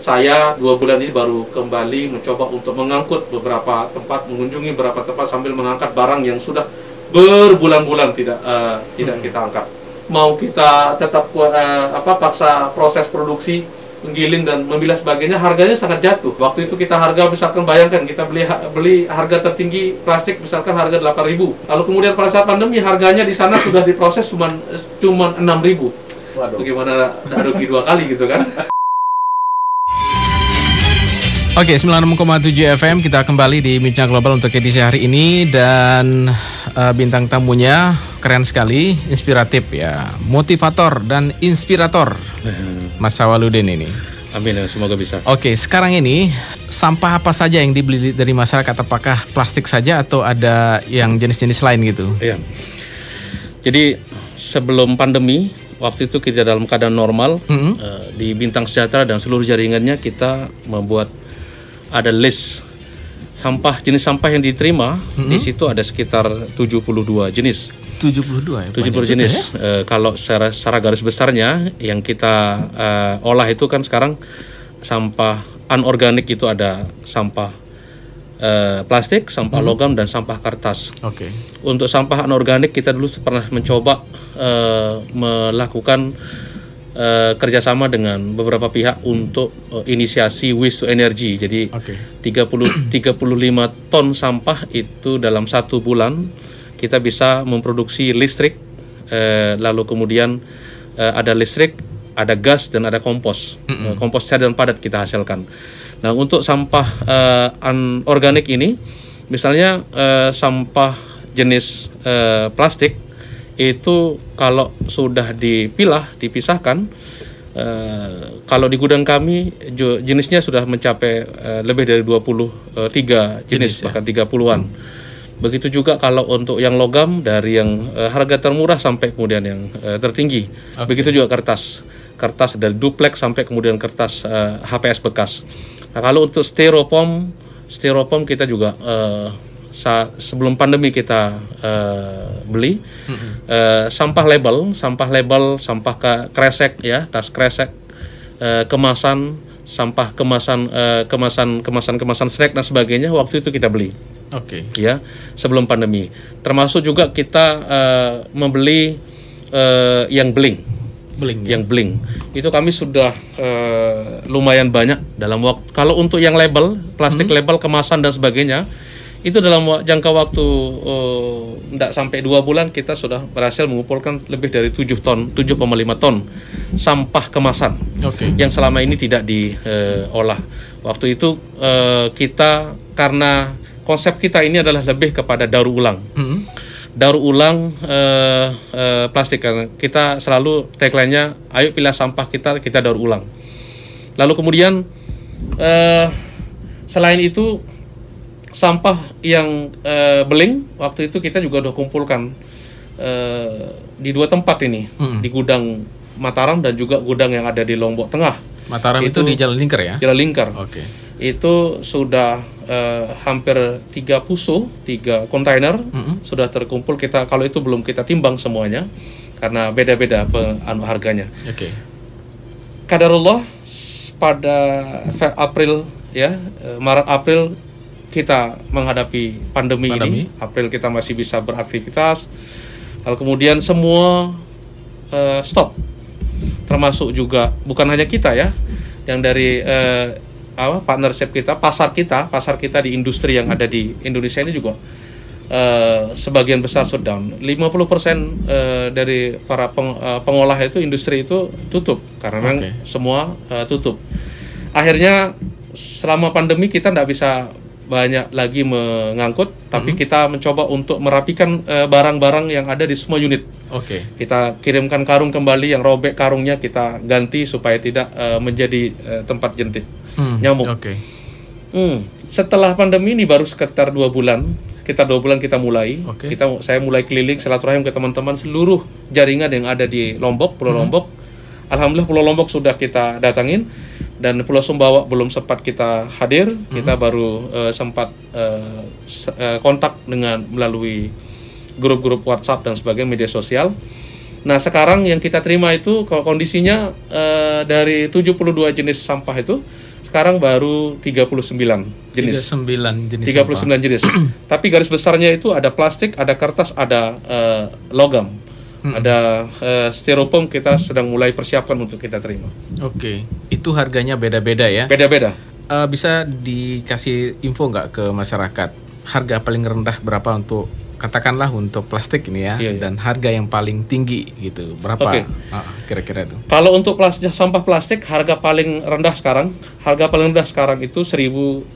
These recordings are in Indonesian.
saya 2 bulan ini baru kembali mencoba untuk mengangkut beberapa tempat, mengunjungi beberapa tempat sambil mengangkat barang yang sudah berbulan-bulan tidak kita angkat. Mau kita tetap paksa proses produksi, menggiling dan membilas sebagainya, harganya sangat jatuh. Waktu itu kita harga, misalkan bayangkan kita beli harga tertinggi plastik misalkan harga 8.000. Lalu kemudian pada saat pandemi harganya di sana sudah diproses cuman 6.000. Waduh. Bagaimana rugi 2 kali gitu kan? Oke, 96,7 FM kita kembali di Bincang Global untuk edisi hari ini dan bintang tamunya keren sekali, inspiratif ya, motivator dan inspirator, Mas Sawaludin ini. Amin, semoga bisa. Oke, sekarang ini sampah apa saja yang dibeli dari masyarakat? Apakah plastik saja atau ada yang jenis-jenis lain gitu? Iya. Jadi sebelum pandemi, waktu itu kita dalam keadaan normal, di Bintang Sejahtera dan seluruh jaringannya kita membuat ada list sampah, jenis sampah yang diterima. Di situ ada sekitar 72 jenis. 72 ya? 70 jenis. Ya? Kalau secara garis besarnya yang kita olah itu kan sekarang sampah anorganik itu ada sampah plastik, sampah logam dan sampah kertas. Oke. Untuk sampah anorganik kita dulu pernah mencoba melakukan kerjasama dengan beberapa pihak untuk inisiasi waste to energy. Jadi 35 ton sampah itu dalam 1 bulan kita bisa memproduksi listrik, lalu kemudian ada listrik, ada gas dan ada kompos. Kompos cair dan padat kita hasilkan. Nah, untuk sampah anorganik ini, misalnya sampah jenis plastik itu kalau sudah dipisahkan, kalau di gudang kami jenisnya sudah mencapai lebih dari 23 jenis bahkan 30-an. Begitu juga kalau untuk yang logam, dari yang harga termurah sampai kemudian yang tertinggi. Begitu juga kertas dari dupleks sampai kemudian kertas HPS bekas. Nah, kalau untuk styrofoam kita juga sebelum pandemi kita beli. Sampah label, sampah kresek ya, tas kresek, kemasan, sampah kemasan snack dan sebagainya, waktu itu kita beli. Ya, sebelum pandemi. Termasuk juga kita membeli yang bling. Yang bling itu kami sudah lumayan banyak dalam waktu. Kalau untuk yang label, plastik label, kemasan dan sebagainya, itu dalam jangka waktu tidak sampai 2 bulan kita sudah berhasil mengumpulkan lebih dari 7,5 ton sampah kemasan yang selama ini tidak diolah. Waktu itu kita, karena konsep kita ini adalah lebih kepada daur ulang. Daur ulang plastik, karena kita selalu tagline-nya ayo pilih sampah kita daur ulang. Lalu kemudian selain itu sampah yang beling, waktu itu kita juga udah kumpulkan di 2 tempat ini, di gudang Mataram dan juga gudang yang ada di Lombok Tengah. Mataram itu di Jalan Lingkar ya? Jalan Lingkar. Itu sudah hampir 3 kontainer sudah terkumpul. Kita kalau itu belum kita timbang semuanya karena beda-beda harganya. Qadarullah pada Maret April kita menghadapi pandemi ini. April kita masih bisa beraktivitas. Lalu kemudian semua stop. Termasuk juga bukan hanya kita ya, yang dari partnership kita, pasar kita di industri yang ada di Indonesia ini juga sebagian besar shutdown. 50% dari para pengolah itu, industri itu tutup karena memang semua tutup. Akhirnya selama pandemi kita tidak bisa banyak lagi mengangkut, tapi kita mencoba untuk merapikan barang-barang yang ada di semua unit. Kita kirimkan karung kembali, yang robek karungnya kita ganti supaya tidak menjadi tempat jentik nyamuk. Setelah pandemi ini baru sekitar 2 bulan, kita mulai. Saya mulai keliling silaturahim ke teman-teman seluruh jaringan yang ada di Lombok, Pulau Lombok. Alhamdulillah Pulau Lombok sudah kita datangin. Dan Pulau Sumbawa belum sempat kita hadir, kita baru sempat kontak dengan melalui grup-grup WhatsApp dan sebagainya, media sosial. Nah, sekarang yang kita terima itu kondisinya dari 72 jenis sampah itu sekarang baru 39 jenis. 39 jenis 39 sampah. jenis. Tapi garis besarnya itu ada plastik, ada kertas, ada logam. Ada styrofoam kita sedang mulai persiapkan untuk kita terima. Oke, itu harganya beda-beda ya? Beda-beda. Bisa dikasih info nggak ke masyarakat? Harga paling rendah berapa untuk, katakanlah untuk plastik ini ya, dan harga yang paling tinggi gitu, berapa kira-kira itu? Kalau untuk sampah plastik, harga paling rendah sekarang itu 1.500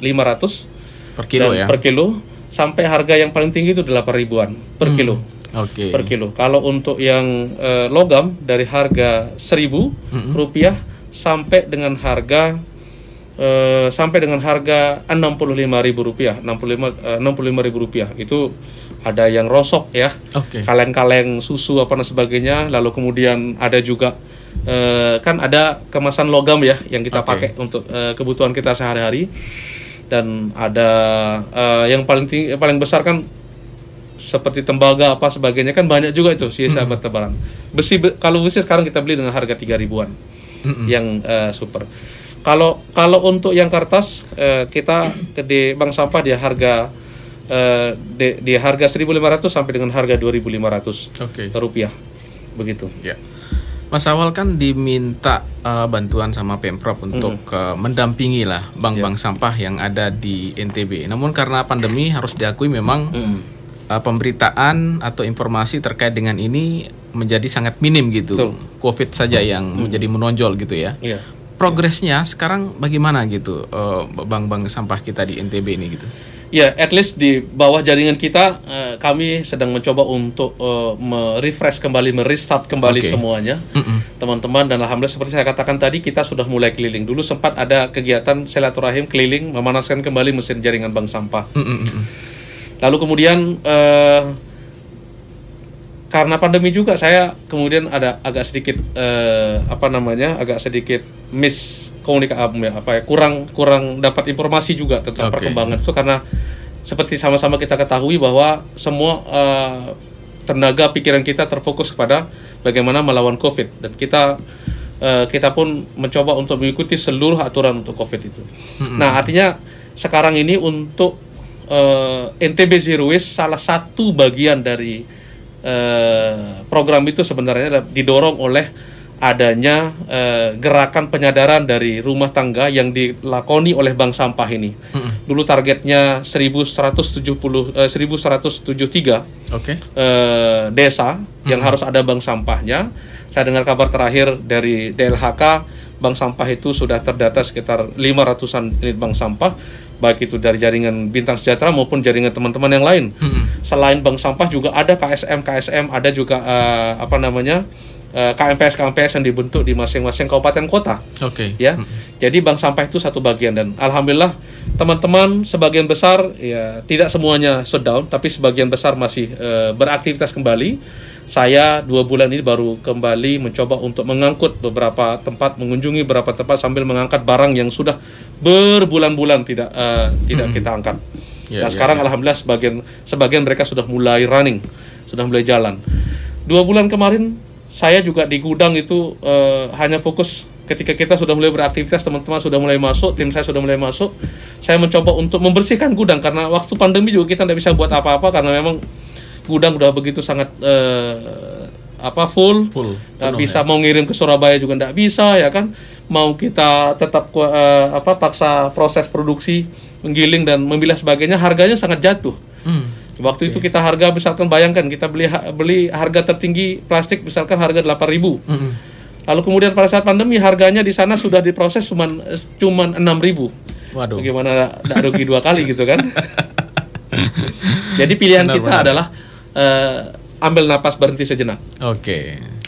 per kilo ya? Per kilo, sampai harga yang paling tinggi itu 8.000-an per kilo. Per kilo. Kalau untuk yang logam dari harga Rp1.000 sampai dengan harga Rp65.000. Rp65.000 itu ada yang rosok ya, kaleng-kaleng susu apa dan sebagainya. Lalu kemudian ada juga kan ada kemasan logam ya yang kita pakai untuk kebutuhan kita sehari-hari. Dan ada yang paling besar kan seperti tembaga apa sebagainya, kan banyak juga itu sisa bertebaran. Kalau besi sekarang kita beli dengan harga 3.000-an yang super. Kalau untuk yang kertas kita di bank sampah di harga harga 1.500 sampai dengan harga 2.500 rupiah begitu. Ya. Mas Awal kan diminta bantuan sama Pemprov untuk mendampingi lah bank-bank sampah yang ada di NTB. Namun karena pandemi harus diakui memang pemberitaan atau informasi terkait dengan ini menjadi sangat minim gitu. COVID saja yang menjadi menonjol gitu ya. Progresnya sekarang bagaimana gitu bank-bank sampah kita di NTB ini gitu? Ya, at least di bawah jaringan kita kami sedang mencoba untuk merefresh kembali, merestart kembali semuanya teman-teman, dan alhamdulillah seperti saya katakan tadi kita sudah mulai keliling. Dulu sempat ada kegiatan silaturahim keliling memanaskan kembali mesin jaringan bank sampah. Lalu kemudian karena pandemi juga saya kemudian ada agak sedikit kurang dapat informasi juga tentang perkembangan itu, karena seperti sama-sama kita ketahui bahwa semua tenaga pikiran kita terfokus kepada bagaimana melawan COVID, dan kita pun mencoba untuk mengikuti seluruh aturan untuk COVID itu. Nah, artinya sekarang ini untuk NTB Zero Waste, salah satu bagian dari program itu sebenarnya didorong oleh adanya gerakan penyadaran dari rumah tangga yang dilakoni oleh bank sampah ini. Dulu targetnya 1173 desa yang harus ada bank sampahnya. Saya dengar kabar terakhir dari DLHK, bank sampah itu sudah terdata sekitar 500-an unit bank sampah, baik itu dari jaringan Bintang Sejahtera maupun jaringan teman-teman yang lain. Selain bank sampah juga ada KSM, ada juga KMPS yang dibentuk di masing-masing kabupaten kota. Ya. Jadi bank sampah itu satu bagian, dan alhamdulillah teman-teman sebagian besar, ya tidak semuanya shutdown, tapi sebagian besar masih beraktivitas kembali. Saya 2 bulan ini baru kembali mencoba untuk mengangkut beberapa tempat, mengunjungi beberapa tempat sambil mengangkat barang yang sudah berbulan-bulan tidak kita angkat. Nah sekarang alhamdulillah sebagian mereka sudah mulai running, sudah mulai jalan. 2 bulan kemarin saya juga di gudang itu hanya fokus ketika kita sudah mulai beraktivitas, teman-teman sudah mulai masuk, tim saya sudah mulai masuk. Saya mencoba untuk membersihkan gudang, karena waktu pandemi juga kita tidak bisa buat apa-apa karena memang gudang udah begitu sangat full bisa ya. Mau ngirim ke Surabaya juga nggak bisa ya kan, mau kita tetap paksa proses produksi, menggiling dan memilah sebagainya, harganya sangat jatuh. Waktu itu kita harga, misalkan bayangkan kita beli harga tertinggi plastik misalkan harga 8.000. Lalu kemudian pada saat pandemi harganya di sana sudah diproses cuman 6.000. Waduh. Bagaimana nggak rugi 2 kali gitu kan? Jadi pilihan kita adalah ambil napas, berhenti sejenak.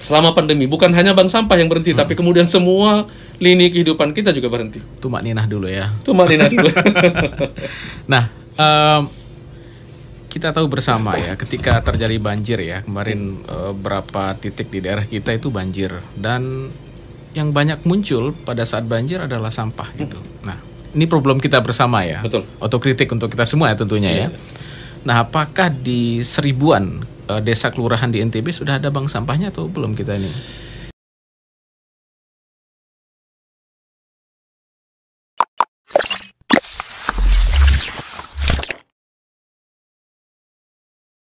Selama pandemi bukan hanya bank sampah yang berhenti, tapi kemudian semua lini kehidupan kita juga berhenti. Tumak ninah dulu ya. Nah, kita tahu bersama ya, ketika terjadi banjir ya kemarin, berapa titik di daerah kita itu banjir, dan yang banyak muncul pada saat banjir adalah sampah gitu. Nah, ini problem kita bersama ya. Betul. Otokritik untuk kita semua ya tentunya ya. Nah, apakah di 1000-an desa kelurahan di NTB sudah ada bank sampahnya atau belum kita ini?